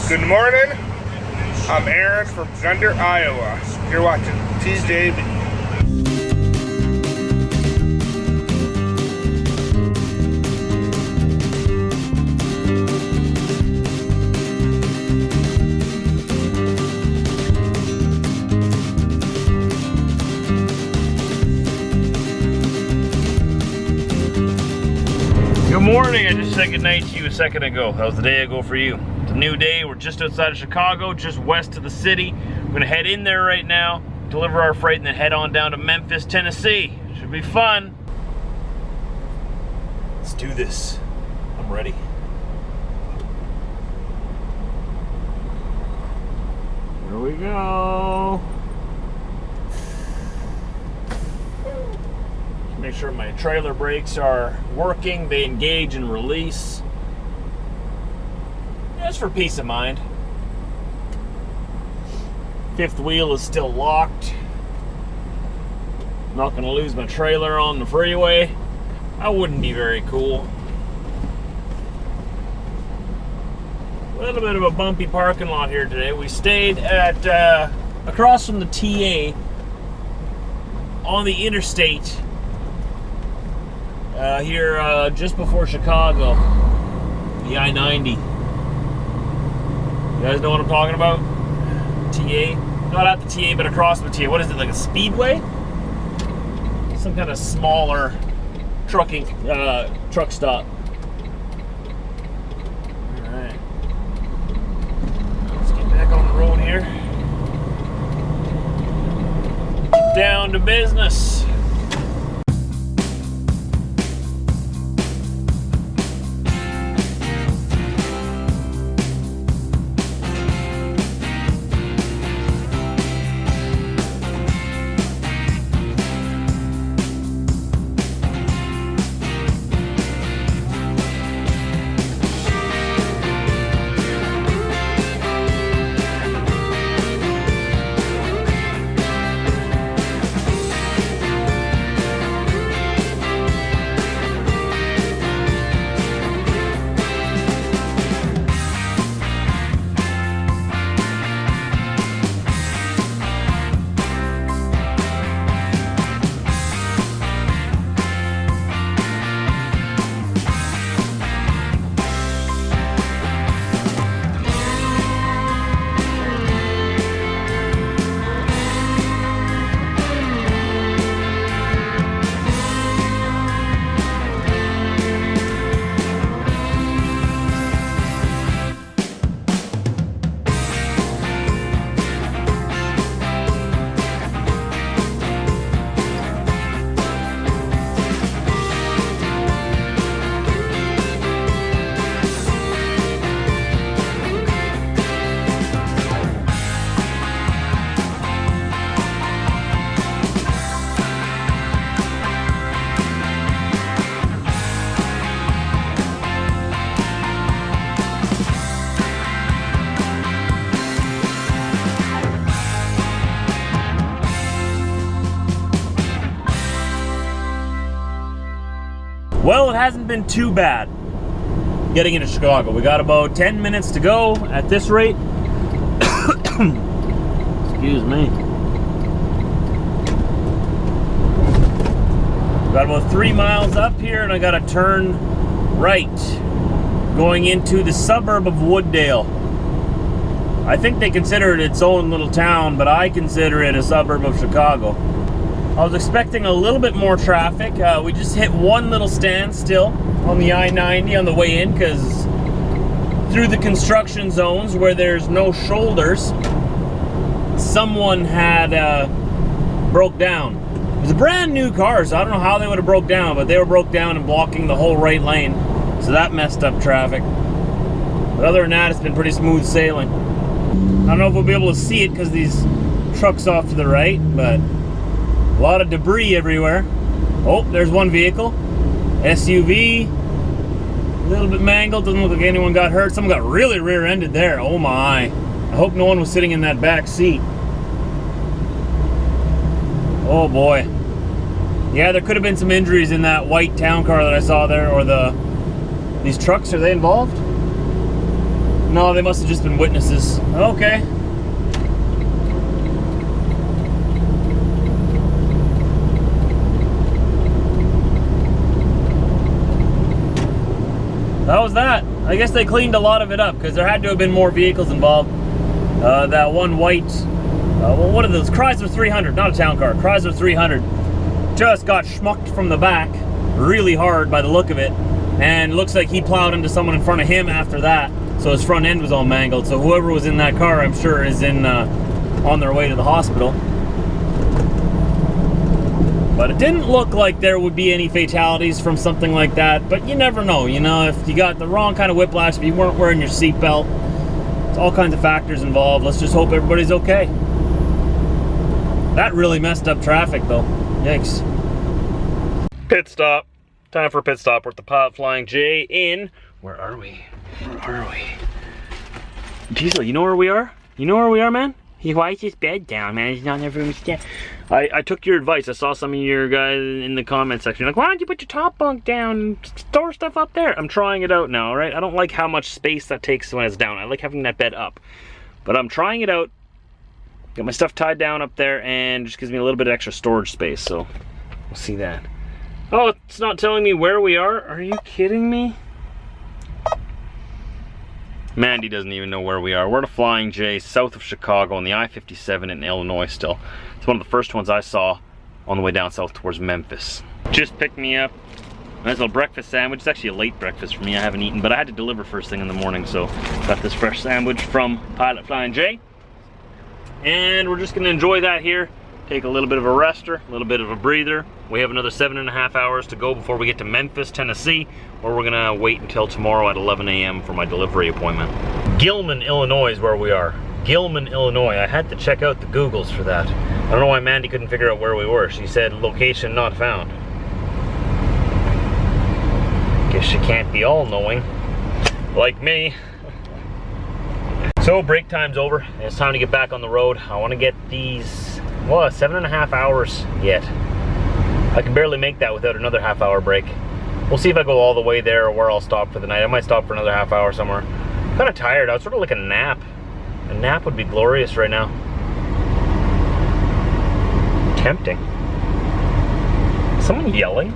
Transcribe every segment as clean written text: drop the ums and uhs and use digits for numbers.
Good morning, I'm Aaron from Gunder, Iowa. You're watching TJV. Good morning, I just said goodnight to you a second ago. How was the day ago for you? It's a new day, we're just outside of Chicago, just west of the city. We're gonna head in there right now, deliver our freight, and then head on down to Memphis, Tennessee. Should be fun. Let's do this. I'm ready. Here we go. Make sure my trailer brakes are working, they engage and release. Just for peace of mind. Fifth wheel is still locked. Not gonna lose my trailer on the freeway. That wouldn't be very cool. A little bit of a bumpy parking lot here today. We stayed at across from the TA on the interstate. Here just before Chicago, the I-90. You guys know what I'm talking about? TA? Not at the TA, but across the TA. What is it, like a speedway? Some kind of smaller truck stop. Alright. Let's get back on the road here. Down to business. Well, it hasn't been too bad getting into Chicago. We got about 10 minutes to go at this rate. Excuse me. Got about 3 miles up here, and I got to turn right going into the suburb of Wooddale. I think they consider it its own little town, but I consider it a suburb of Chicago. I was expecting a little bit more traffic. We just hit one little standstill on the I-90 on the way in, because through the construction zones where there's no shoulders, someone had broke down. It was a brand new car, so I don't know how they would have broke down, but they were broke down and blocking the whole right lane, so that messed up traffic. But other than that, it's been pretty smooth sailing. I don't know if we'll be able to see it because these trucks off to the right, but a lot of debris everywhere. Oh, there's one vehicle. SUV. A little bit mangled. Doesn't look like anyone got hurt. Someone got really rear-ended there. Oh my. I hope no one was sitting in that back seat. Oh boy. Yeah, there could have been some injuries in that white town car that I saw there, or these trucks. Are they involved? No, they must have just been witnesses. Okay. That was that. I guess they cleaned a lot of it up because there had to have been more vehicles involved. That one white, well, what are those? Chrysler 300, not a town car. Chrysler 300 just got schmucked from the back really hard by the look of it. And looks like he plowed into someone in front of him after that. So his front end was all mangled. So whoever was in that car, I'm sure, is on their way to the hospital. But it didn't look like there would be any fatalities from something like that. But you never know, you know, if you got the wrong kind of whiplash, if you weren't wearing your seatbelt, it's all kinds of factors involved. Let's just hope everybody's okay. That really messed up traffic though. Yikes. Pit stop. Time for a pit stop. We're at the Pilot Flying J in... Where are we? Where are we? Diesel, you know where we are? You know where we are, man? He wipes his bed down, man. He's not in every room. I took your advice. I saw some of your guys in the comment section. Like, why don't you put your top bunk down and store stuff up there? I'm trying it out now, right? I don't like how much space that takes when it's down. I like having that bed up. But I'm trying it out. Got my stuff tied down up there and just gives me a little bit of extra storage space. So, we'll see that. Oh, it's not telling me where we are? Are you kidding me? Mandy doesn't even know where we are. We're at a Flying J south of Chicago on the I-57 in Illinois still. It's one of the first ones I saw on the way down south towards Memphis. Just picked me up a nice little breakfast sandwich. It's actually a late breakfast for me. I haven't eaten, but I had to deliver first thing in the morning, so got this fresh sandwich from Pilot Flying J. And we're just gonna enjoy that here. Take a little bit of a rester, a little bit of a breather. We have another 7.5 hours to go before we get to Memphis, Tennessee, where we're gonna wait until tomorrow at 11 a.m. for my delivery appointment. Gilman, Illinois is where we are. Gilman, Illinois. I had to check out the Googles for that. I don't know why Mandy couldn't figure out where we were. She said location not found. Guess she can't be all-knowing, like me. So break time's over, and it's time to get back on the road. I want to get these, well, 7.5 hours yet. I can barely make that without another half-hour break. We'll see if I go all the way there or where I'll stop for the night. I might stop for another half hour somewhere. I'm kind of tired. I was sort of like a nap. A nap would be glorious right now. Tempting. Someone yelling?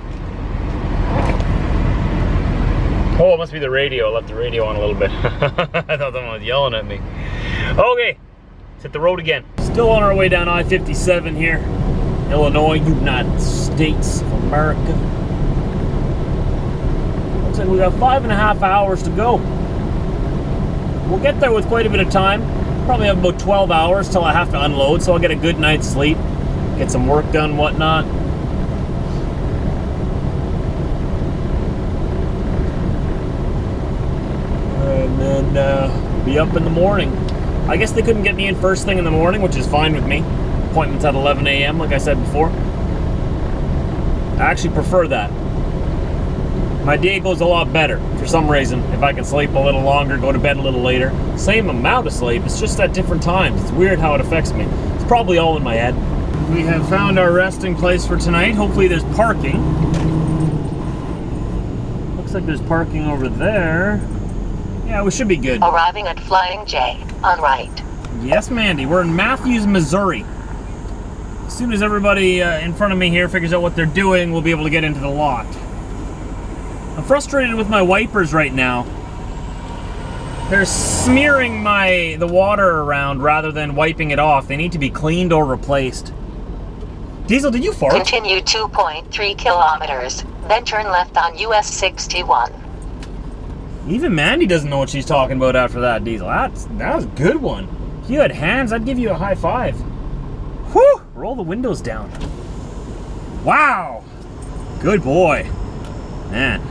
Oh, it must be the radio. I left the radio on a little bit. I thought someone was yelling at me. Okay, let's hit the road again. Still on our way down I-57 here. Illinois, United States of America. Looks like we got 5.5 hours to go. We'll get there with quite a bit of time. Probably have about 12 hours till I have to unload, so I'll get a good night's sleep, get some work done, whatnot. And then be up in the morning. I guess they couldn't get me in first thing in the morning, which is fine with me. Appointment's at 11 a.m. like I said before. I actually prefer that. My day goes a lot better for some reason if I can sleep a little longer, go to bed a little later. Same amount of sleep, it's just at different times. It's weird how it affects me. It's probably all in my head. We have found our resting place for tonight. Hopefully there's parking. Looks like there's parking over there. Yeah, we should be good. Arriving at Flying J, on right. Yes, Mandy, we're in Matthews, Missouri. As soon as everybody in front of me here figures out what they're doing, we'll be able to get into the lot. I'm frustrated with my wipers right now. They're smearing the water around rather than wiping it off. They need to be cleaned or replaced. Diesel, did you fart? Continue 2.3 kilometers, then turn left on US 61. Even Mandy doesn't know what she's talking about after that, Diesel. That was a good one. If you had hands, I'd give you a high five. Whew! Roll the windows down. Wow! Good boy. Man.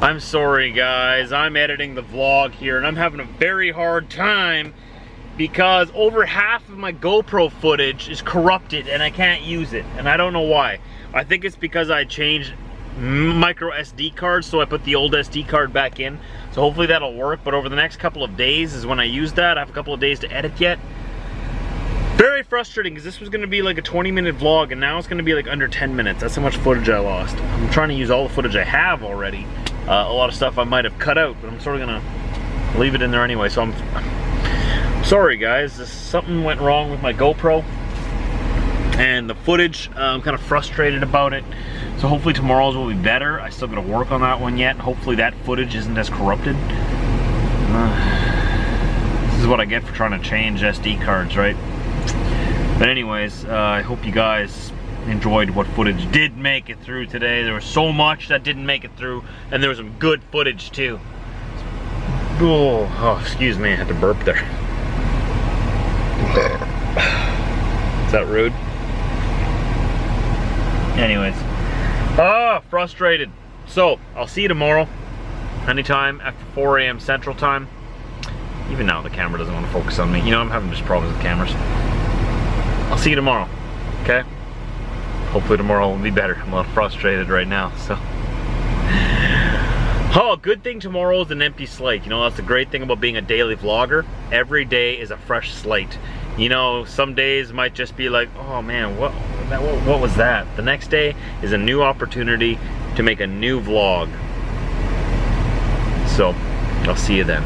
I'm sorry guys, I'm editing the vlog here and I'm having a very hard time because over half of my GoPro footage is corrupted and I can't use it, and I don't know why. I think it's because I changed micro SD cards, so I put the old SD card back in, so hopefully that'll work. But over the next couple of days is when I use that. I have a couple of days to edit yet. Very frustrating because this was going to be like a 20-minute vlog and now it's going to be like under 10 minutes. That's how much footage I lost. I'm trying to use all the footage I have already, A lot of stuff I might have cut out, but I'm sort of gonna leave it in there anyway. So I'm sorry guys, something went wrong with my GoPro and the footage. I'm kind of frustrated about it. So hopefully tomorrow's will be better. I still gotta work on that one yet. Hopefully that footage isn't as corrupted. This is what I get for trying to change SD cards, right? But anyways, I hope you guys enjoyed what footage did make it through today. There was so much that didn't make it through, and there was some good footage too. Oh, excuse me, I had to burp there. Is that rude? Anyways. Frustrated. So, I'll see you tomorrow. Anytime after 4 a.m. Central Time. Even now the camera doesn't want to focus on me. You know, I'm having just problems with cameras. I'll see you tomorrow, okay? Hopefully tomorrow will be better. I'm a little frustrated right now, so. Oh, good thing tomorrow is an empty slate. You know, that's the great thing about being a daily vlogger. Every day is a fresh slate. You know, some days might just be like, oh man, what was that? The next day is a new opportunity to make a new vlog. So, I'll see you then.